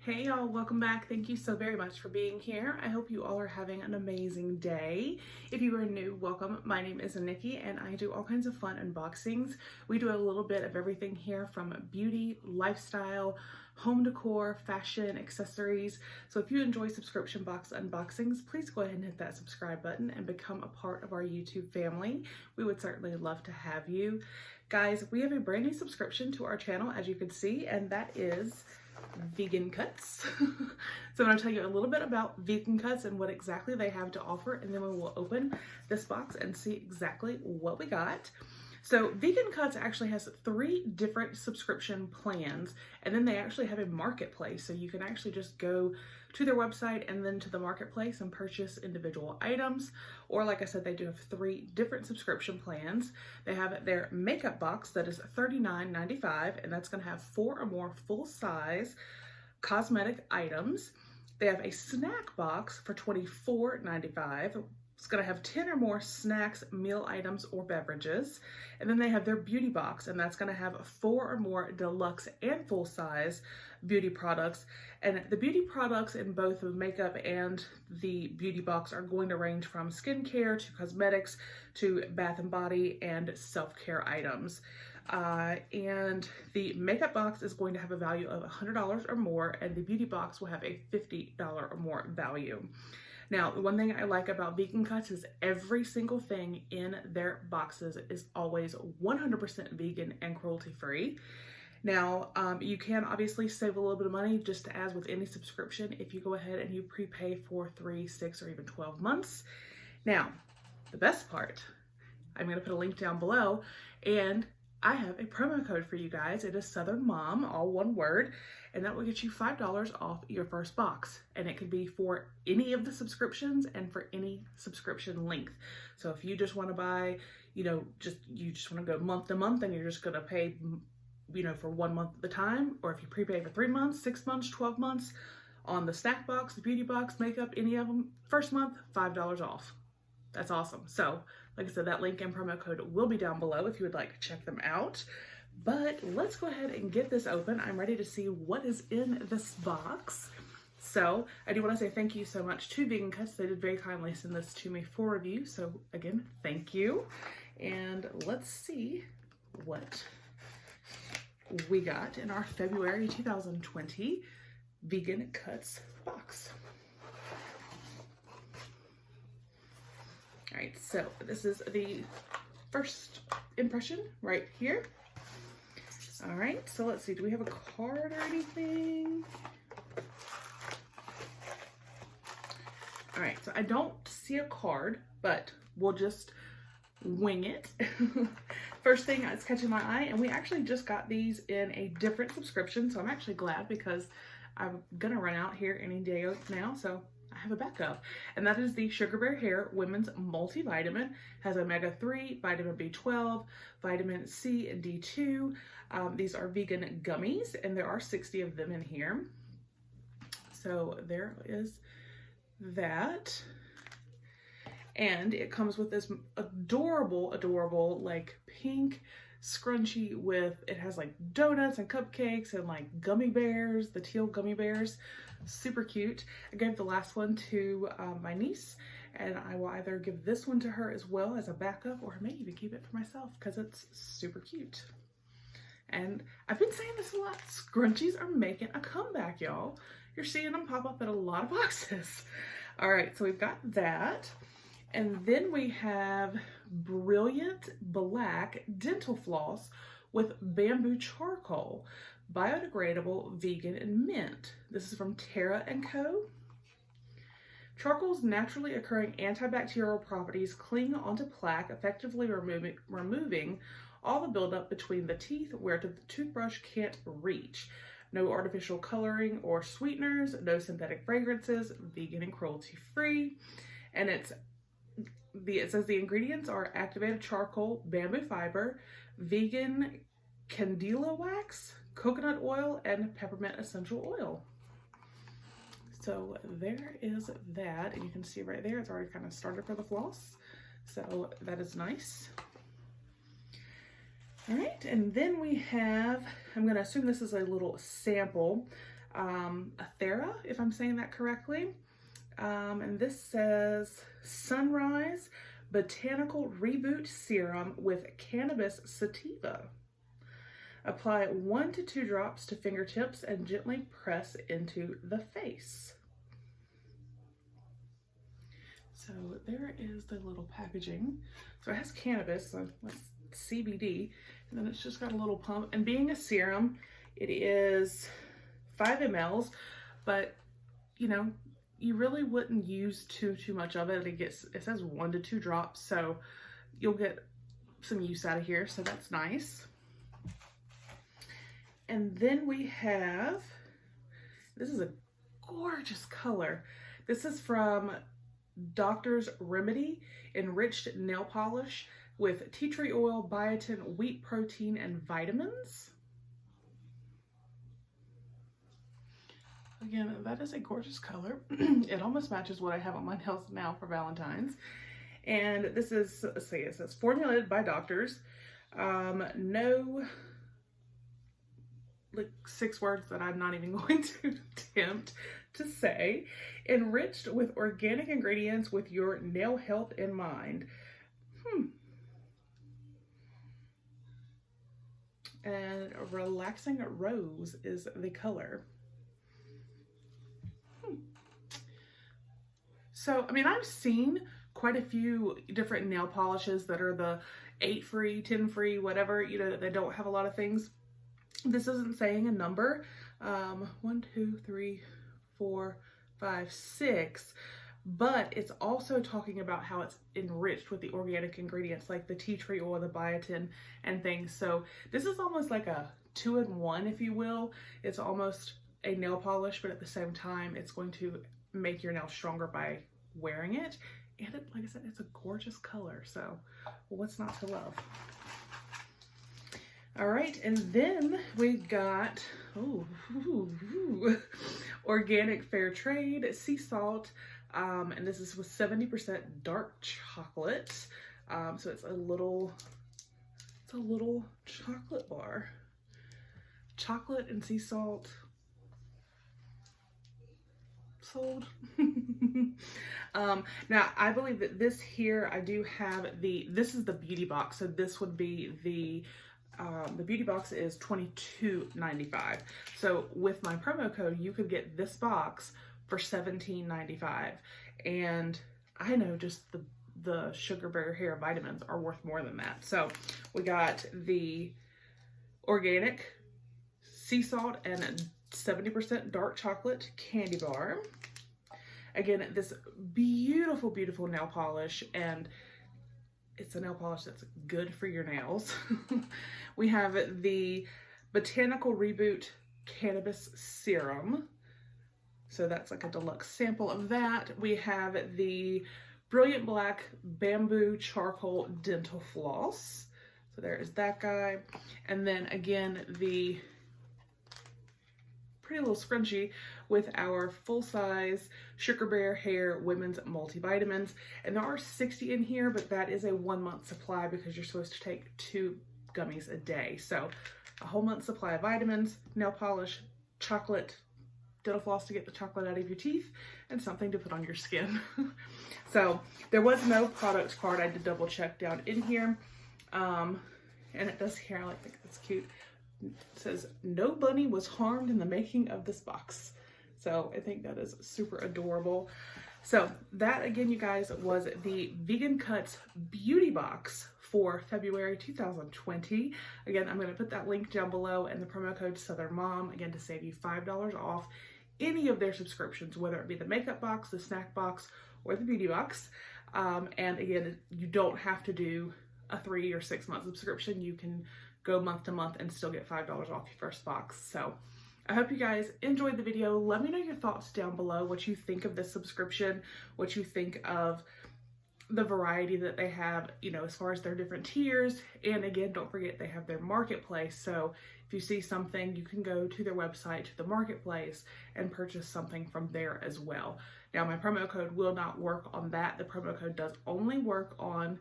Hey y'all, welcome back. Thank you so very much for being here. I hope you all are having an amazing day. If you are new, welcome. My name is Nikki and I do all kinds of fun unboxings. We do a little bit of everything here from beauty, lifestyle, home decor, fashion, accessories. So if you enjoy subscription box unboxings, please go ahead and hit that subscribe button and become a part of our YouTube family. We would certainly love to have you. Guys, we have a brand new subscription to our channel, as you can see, and that is Vegancuts. So I'm going to tell you a little bit about Vegancuts and what exactly they have to offer, and then we will open this box and see exactly what we got. So Vegancuts actually has 3 different subscription plans, and then they actually have a marketplace, so you can actually just go to their website and then to the marketplace and purchase individual items. Or like I said, they do have 3 different subscription plans. They have their makeup box that is $39.95, and that's going to have 4 or more full-size cosmetic items. They have a snack box for $24.95. It's going to have 10 or more snacks, meal items, or beverages. And then they have their beauty box, and that's going to have 4 or more deluxe and full-size beauty products. And the beauty products in both the makeup and the beauty box are going to range from skincare to cosmetics to bath and body and self-care items. And the makeup box is going to have a value of $100 or more, and the beauty box will have a $50 or more value. Now, the one thing I like about Vegancuts is every single thing in their boxes is always 100% vegan and cruelty-free. Now, you can obviously save a little bit of money, just as with any subscription, if you go ahead and you prepay for 3, 6, or even 12 months. Now, the best part, I'm going to put a link down below, and I have a promo code for you guys. It is Southern Mom, all one word, and that will get you $5 off your first box. And it could be for any of the subscriptions and for any subscription length. So if you just want to buy, you just want to go month to month and you're just going to pay, for 1 month at a time, or if you prepay for 3 months, 6 months, 12 months, on the snack box, the beauty box, makeup, any of them, first month, $5 off. That's awesome. So, like I said, that link and promo code will be down below if you would like to check them out. But let's go ahead and get this open. I'm ready to see what is in this box. So, I do want to say thank you so much to Vegancuts. They did very kindly send this to me for review. So, again, thank you. And let's see what we got in our February 2020 Vegancuts box. All right, so this is the first impression right here. All right, so let's see, do we have a card or anything? All right, so I don't see a card, but we'll just wing it. First thing that's catching my eye, and we actually just got these in a different subscription, so I'm actually glad because I'm gonna run out here any day now, so I have a backup, and that is the Sugar Bear Hair Women's Multivitamin. Has omega-3, vitamin B12, vitamin C and D2. These are vegan gummies, and there are 60 of them in here. So there is that. And it comes with this adorable, like pink scrunchie with, it has like donuts and cupcakes and like gummy bears, the teal gummy bears. Super cute. I gave the last one to my niece, and I will either give this one to her as well as a backup, or maybe even keep it for myself because it's super cute. And I've been saying this a lot, scrunchies are making a comeback, y'all. You're seeing them pop up in a lot of boxes. All right, so we've got that. And then we have Brilliant Black Dental Floss with bamboo charcoal, biodegradable, vegan, and mint. This is from Terra & Co. Charcoal's naturally occurring antibacterial properties cling onto plaque, effectively removing all the buildup between the teeth where the toothbrush can't reach. No artificial coloring or sweeteners, no synthetic fragrances, vegan and cruelty-free. And it says the ingredients are activated charcoal, bamboo fiber, vegan candela wax, coconut oil, and peppermint essential oil. So there is that, and you can see right there, it's already kind of started for the floss. So that is nice. All right, and then we have, I'm gonna assume this is a little sample Athera, if I'm saying that correctly. And this says Sunrise Botanical Reboot Serum with Cannabis Sativa. Apply 1 to 2 drops to fingertips and gently press into the face. So there is the little packaging. So it has cannabis, so that's CBD, and then it's just got a little pump. And being a serum, it is 5 mLs, but you know, you really wouldn't use too much of it. It says 1 to 2 drops, so you'll get some use out of here, so that's nice. And then we have, this is a gorgeous color. This is from Doctor's Remedy Enriched Nail Polish with tea tree oil, biotin, wheat protein, and vitamins. Again, that is a gorgeous color. It almost matches what I have on my nails now for Valentine's. And this is, let's see, it says formulated by doctors. No, like 6 words that I'm not even going to attempt to say. Enriched with organic ingredients with your nail health in mind. And Relaxing Rose is the color. So, I mean, I've seen quite a few different nail polishes that are the 8 free, 10 free, whatever, you know, they don't have a lot of things. This isn't saying a number. 1, 2, 3, 4, 5, 6. But it's also talking about how it's enriched with the organic ingredients like the tea tree oil, the biotin, and things. So this is almost like a 2-in-1, if you will. It's almost a nail polish, but at the same time, it's going to make your nails stronger by wearing it. And it, like I said, it's a gorgeous color. So what's not to love? All right, and then we got organic fair trade sea salt, and this is with 70% dark chocolate. So it's a little chocolate bar, chocolate and sea salt. Sold. Now I believe that this here, I do have this is the beauty box, so this would be the beauty box is $22.95. So with my promo code, you could get this box for $17.95. And I know just the Sugar Bear Hair vitamins are worth more than that. So we got the organic sea salt and 70% dark chocolate candy bar. Again, this beautiful, beautiful nail polish, and it's a nail polish that's good for your nails. We have the Botanical Reboot Cannabis Serum. So that's like a deluxe sample of that. We have the Brilliant Black Bamboo Charcoal Dental Floss. So there is that guy. And then again, the pretty little scrunchie with our full-size Sugar Bear Hair Women's Multivitamins. And there are 60 in here, but that is a 1-month supply because you're supposed to take 2 gummies a day. So a whole month supply of vitamins, nail polish, chocolate, dental floss to get the chocolate out of your teeth, and something to put on your skin. So there was no product card. I did double check down in here. And it does here, I think that's cute. It says, no bunny was harmed in the making of this box. So I think that is super adorable. So that, again, you guys, was the Vegancuts beauty box for February 2020. Again, I'm going to put that link down below and the promo code Southern Mom, again, to save you $5 off any of their subscriptions, whether it be the makeup box, the snack box, or the beauty box. And again, you don't have to do a 3 or 6 month subscription. You can go month to month and still get $5 off your first box. So I hope you guys enjoyed the video. Let me know your thoughts down below, what you think of this subscription, what you think of the variety that they have, you know, as far as their different tiers. And again, don't forget they have their marketplace. So if you see something, you can go to their website, to the marketplace, and purchase something from there as well. Now, my promo code will not work on that. The promo code does only work on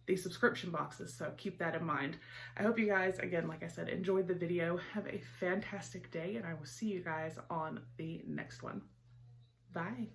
these subscription boxes, so keep that in mind. I hope you guys, again, like I said, enjoyed the video. Have a fantastic day, and I will see you guys on the next one. Bye.